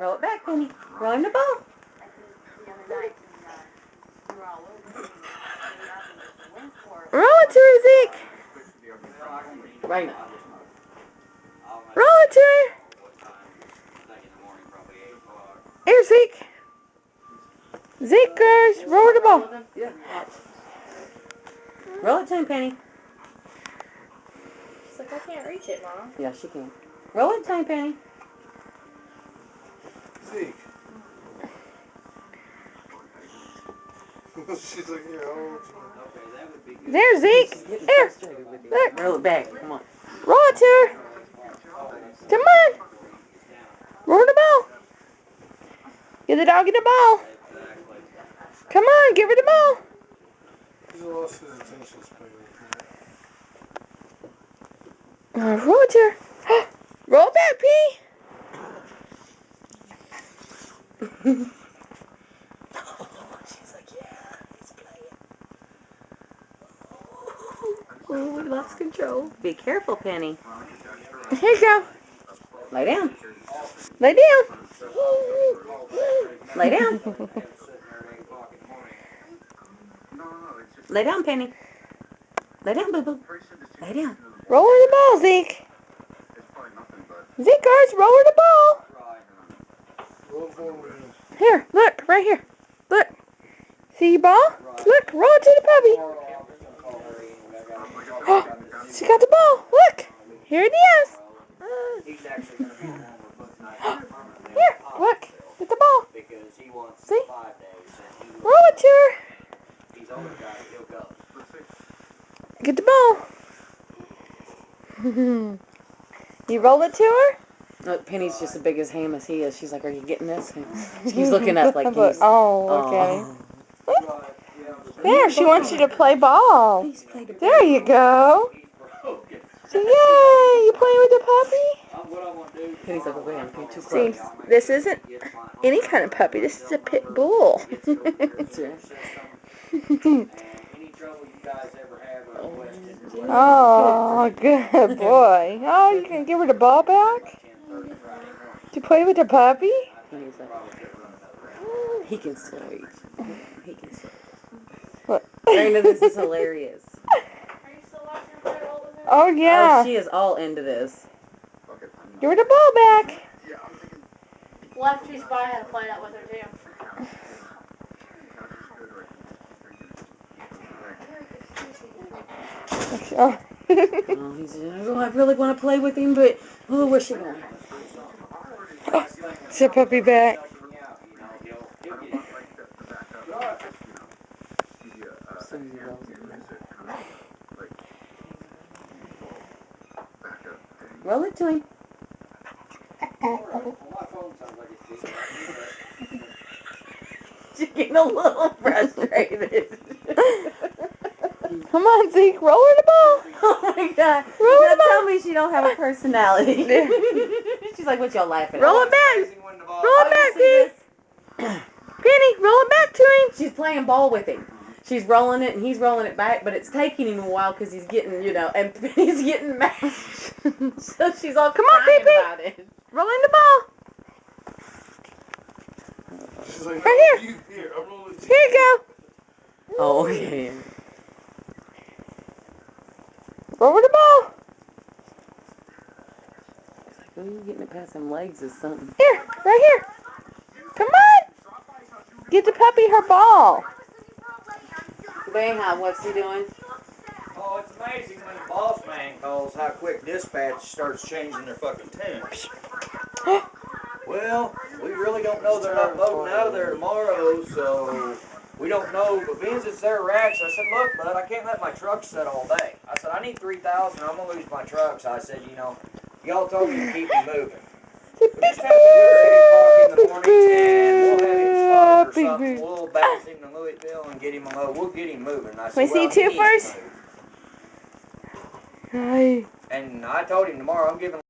Roll it back, Penny. Roll him the ball. Roll it to her, Zeke. Right now. Roll it to her. Here, Zeke. Zeke, girls, roll the ball. Yeah. Roll it to him, Penny. She's like, I can't reach it, Mom. Yeah, she can. Roll it to him, Penny. Zeke. She's like, here, hold on. There, Zeke. There. Look. Roll it back. Come on. Roll it to her. Come on. Roll the ball. Give the doggy the ball. Come on, give her the ball. He's lost his attention span. Roll it to her. Roll back, P. She's like, yeah, he's playing. Oh, we lost control. Be careful, Penny. Here you go. Lay down. Lay down. Lay down. Lay down, Penny. Lay down, boo-boo. Lay down. Roll her the ball, Zeke. Zeke, guys, roll her the ball. Roll forward. Here, look, right here. Look. See your ball? Look, roll it to the puppy. Oh, she got the ball. Look. Here it is. Here, look. Get the ball. See? Roll it to her. Get the ball. You roll it to her? Look, Penny's just as big as him as he is. She's like, are you getting this? He's looking up like he's... Oh, look at him. There, she wants you to play ball. There you go. So, yay, you playing with the puppy? Penny's like, okay, I'm too close. See, this isn't any kind of puppy. This is a pit bull. That's right. Oh, good boy. Oh, you can give her the ball back? To play with the puppy? Penny's like, he can still reach. He can still reach. What? Raina, this is hilarious. Oh, yeah. Oh, she is all into this. Give her the ball back. Lefty's Spy had to play that with her too. Oh. Oh, he's oh, I really want to play with him, but oh, where's she going? Oh, sit puppy back. Roll it to him. She's getting a little frustrated. Come on, Zeke. Roll her the ball. Oh my God. Roll now the ball. tell me she don't have a personality. She's like, what y'all laughing at? Roll it back. Roll it back, see Penny. Penny, roll it back to him. She's playing ball with him. She's rolling it and he's rolling it back, but it's taking him a while because he's getting, you know, and he's getting mad. So she's all Come on, crying Pee-Pee. about it. Rolling the ball. She's like, Right here. Here, I'm rolling. Here you go. Oh, okay. Roll the ball. He's like, oh, you're getting it past them legs or something. Here, right here. Come on. Get the puppy her ball. Bayham, what's he doing? Oh, it's amazing when the boss man calls how quick dispatch starts changing their fucking tunes. Well, we really don't know they're not voting out of there tomorrow, so we don't know. But being it's their racks, I said, look, bud, I can't let my truck sit all day. I said, I need 3,000. I'm going to lose my truck. So I said, you know, y'all told me to keep me moving. But just have it here at 8 o'clock in the morning, and we'll have him spotted or something. We'll bounce him to Louisville and get him a load. We'll get him moving. I said, Can we see well, two he needs to first? move. Hi. And I told him tomorrow I'm giving